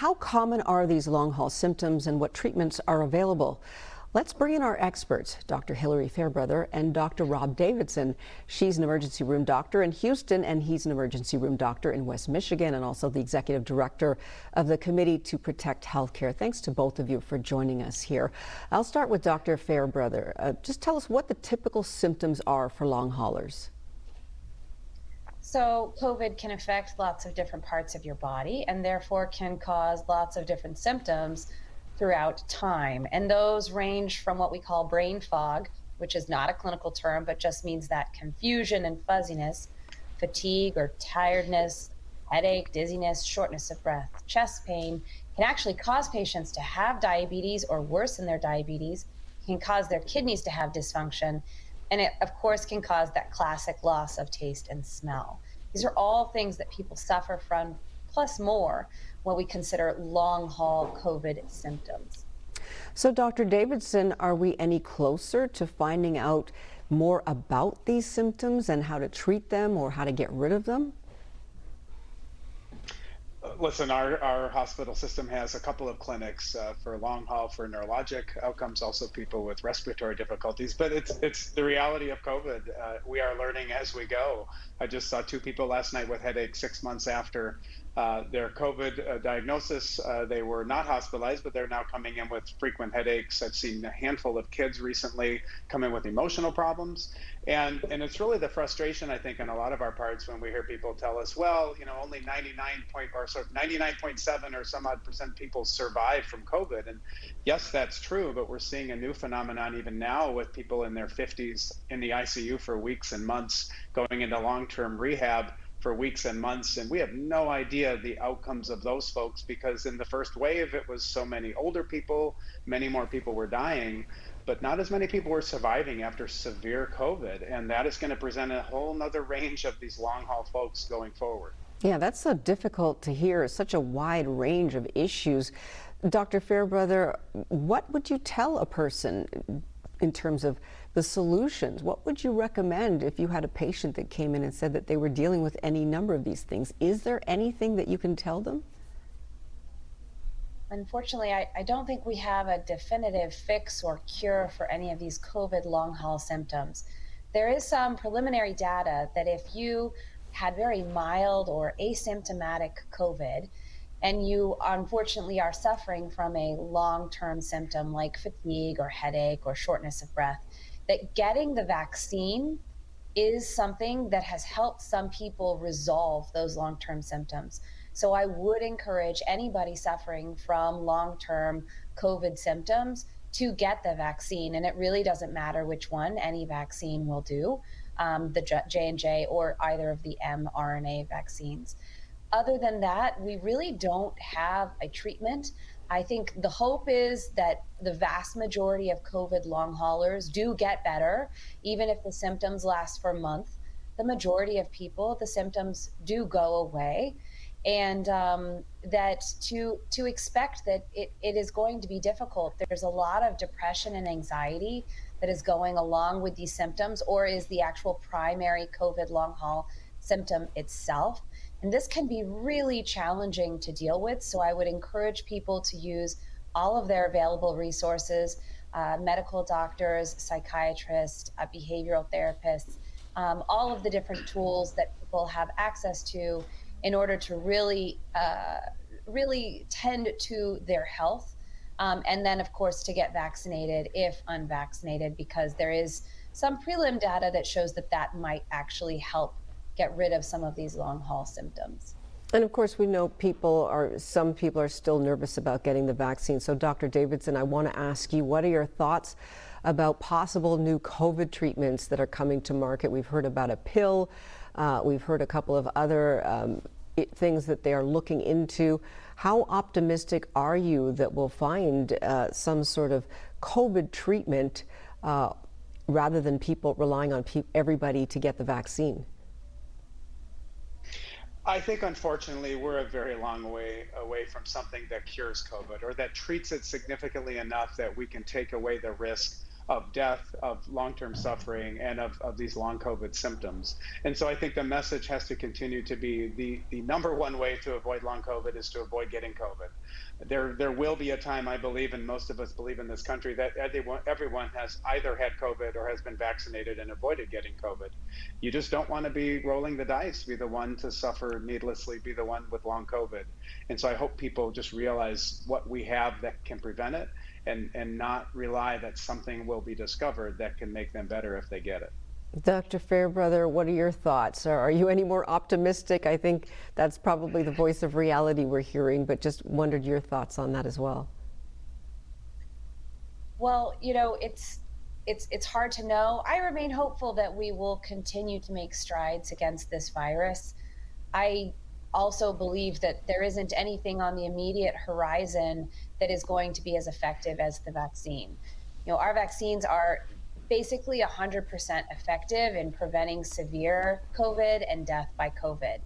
how common are these long haul symptoms and what treatments are available? Let's bring in our experts, Dr. Hilary Fairbrother and Dr. Rob Davidson. She's an emergency room doctor in Houston, and he's an emergency room doctor in West Michigan, and also the executive director of the Committee to Protect Healthcare. Thanks to both of you for joining us here. I'll start with Dr. Fairbrother. Just tell us what the typical symptoms are for long haulers. So, COVID can affect lots of different parts of your body and therefore can cause lots of different symptoms throughout time. And those range from what we call brain fog, which is not a clinical term, but just means that confusion and fuzziness, fatigue or tiredness, headache, dizziness, shortness of breath, chest pain can actually cause patients to have diabetes or worsen their diabetes, can cause their kidneys to have dysfunction, and it, of course, can cause that classic loss of taste and smell. These are all things that people suffer from, plus more, what we consider long haul COVID symptoms. So, Dr. Davidson, are we any closer to finding out more about these symptoms and how to treat them or how to get rid of them? Listen, our hospital system has a couple of clinics for long haul for neurologic outcomes, also people with respiratory difficulties. But it's the reality of COVID. We are learning as we go. I just saw two people last night with headaches 6 months after their COVID diagnosis. They were not hospitalized, but they're now coming in with frequent headaches. I've seen a handful of kids recently come in with emotional problems. And it's really the frustration, I think, on a lot of our parts when we hear people tell us, well, only 99.7 or some odd percent people survive from COVID. And yes, that's true, but we're seeing a new phenomenon even now with people in their 50s in the ICU for weeks and months, going into long-term rehab for weeks and months. And we have no idea the outcomes of those folks because in the first wave, it was so many older people, many more people were dying, but not as many people were surviving after severe COVID. And that is going to present a whole nother range of these long haul folks going forward. Yeah, that's so difficult to hear, such a wide range of issues. Dr. Fairbrother, what would you tell a person in terms of the solutions? What would you recommend if you had a patient that came in and said that they were dealing with any number of these things? Is there anything that you can tell them? Unfortunately, I don't think we have a definitive fix or cure for any of these COVID long haul symptoms. There is some preliminary data that if you had very mild or asymptomatic COVID, and you unfortunately are suffering from a long term symptom like fatigue or headache or shortness of breath, that getting the vaccine is something that has helped some people resolve those long term symptoms. So I would encourage anybody suffering from long term COVID symptoms to get the vaccine. And it really doesn't matter which one, any vaccine will do, the J&J or either of the mRNA vaccines. Other than that, we really don't have a treatment. I think the hope is that the vast majority of COVID long haulers do get better, even if the symptoms last for a month. The majority of people, the symptoms do go away. And that to expect that it is going to be difficult. There's a lot of depression and anxiety that is going along with these symptoms, or is the actual primary COVID long haul symptom itself. And this can be really challenging to deal with. So I would encourage people to use all of their available resources, medical doctors, psychiatrists, behavioral therapists, all of the different tools that people have access to in order to really tend to their health. And then, of course, to get vaccinated if unvaccinated, because there is some prelim data that shows that that might actually help get rid of some of these long haul symptoms. And of course, we know some people are still nervous about getting the vaccine. So, Dr. Davidson, I want to ask you, what are your thoughts about possible new COVID treatments that are coming to market? We've heard about a pill. We've heard a couple of other things that they are looking into. How optimistic are you that we'll find some sort of COVID treatment rather than people relying on everybody to get the vaccine? I think, unfortunately, we're a very long way away from something that cures COVID or that treats it significantly enough that we can take away the risk of death, of long-term suffering, and of these long COVID symptoms. And so I think the message has to continue to be the number one way to avoid long COVID is to avoid getting COVID. There will be a time, I believe, and most of us believe in this country, that everyone has either had COVID or has been vaccinated and avoided getting COVID. You just don't want to be rolling the dice, be the one to suffer needlessly, be the one with long COVID. And so I hope people just realize what we have that can prevent it, and not rely that something will be discovered that can make them better if they get it. Dr. Fairbrother, what are your thoughts? Are you any more optimistic? I think that's probably the voice of reality we're hearing, but just wondered your thoughts on that as well. Well, it's hard to know. I remain hopeful that we will continue to make strides against this virus. I also believe that there isn't anything on the immediate horizon that is going to be as effective as the vaccine. Our vaccines are basically 100% effective in preventing severe COVID and death by COVID.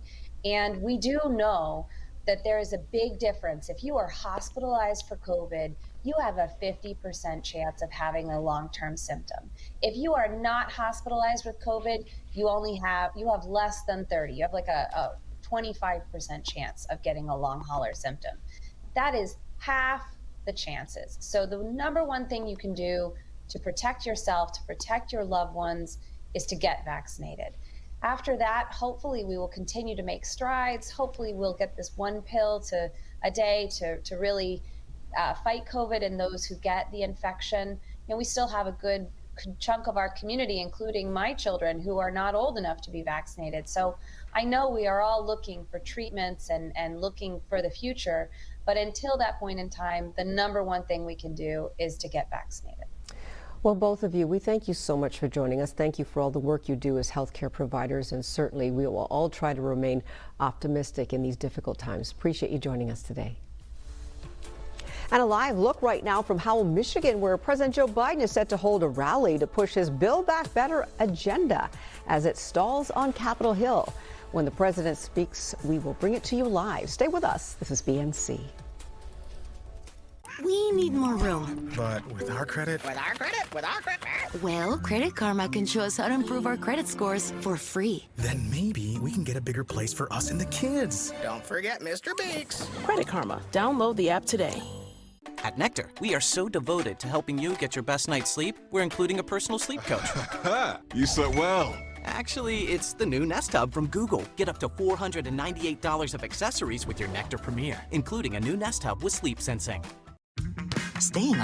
And we do know that there is a big difference. If you are hospitalized for COVID, you have a 50% chance of having a long-term symptom. If you are not hospitalized with COVID, you have less than 30. You have like a 25% chance of getting a long hauler symptom. That is half the chances. So the number one thing you can do to protect yourself, to protect your loved ones, is to get vaccinated. After that, hopefully we will continue to make strides. Hopefully we'll get this one pill a day to really fight COVID and those who get the infection. We still have a good chunk of our community, including my children, who are not old enough to be vaccinated. So I know we are all looking for treatments and looking for the future, but until that point in time, the number one thing we can do is to get vaccinated. Well, both of you, we thank you so much for joining us. Thank you for all the work you do as healthcare providers, and certainly we will all try to remain optimistic in these difficult times. Appreciate you joining us today. And a live look right now from Howell, Michigan, where President Joe Biden is set to hold a rally to push his Build Back Better agenda as it stalls on Capitol Hill. When the president speaks, we will bring it to you live. Stay with us. This is BNC. We need more room. But with our credit... Well, Credit Karma can show us how to improve our credit scores for free. Then maybe we can get a bigger place for us and the kids. Don't forget Mr. Beaks. Credit Karma. Download the app today. At Nectar, we are so devoted to helping you get your best night's sleep, we're including a personal sleep coach. You slept well. Actually, it's the new Nest Hub from Google. Get up to $498 of accessories with your Nectar Premier, including a new Nest Hub with sleep sensing. Staying on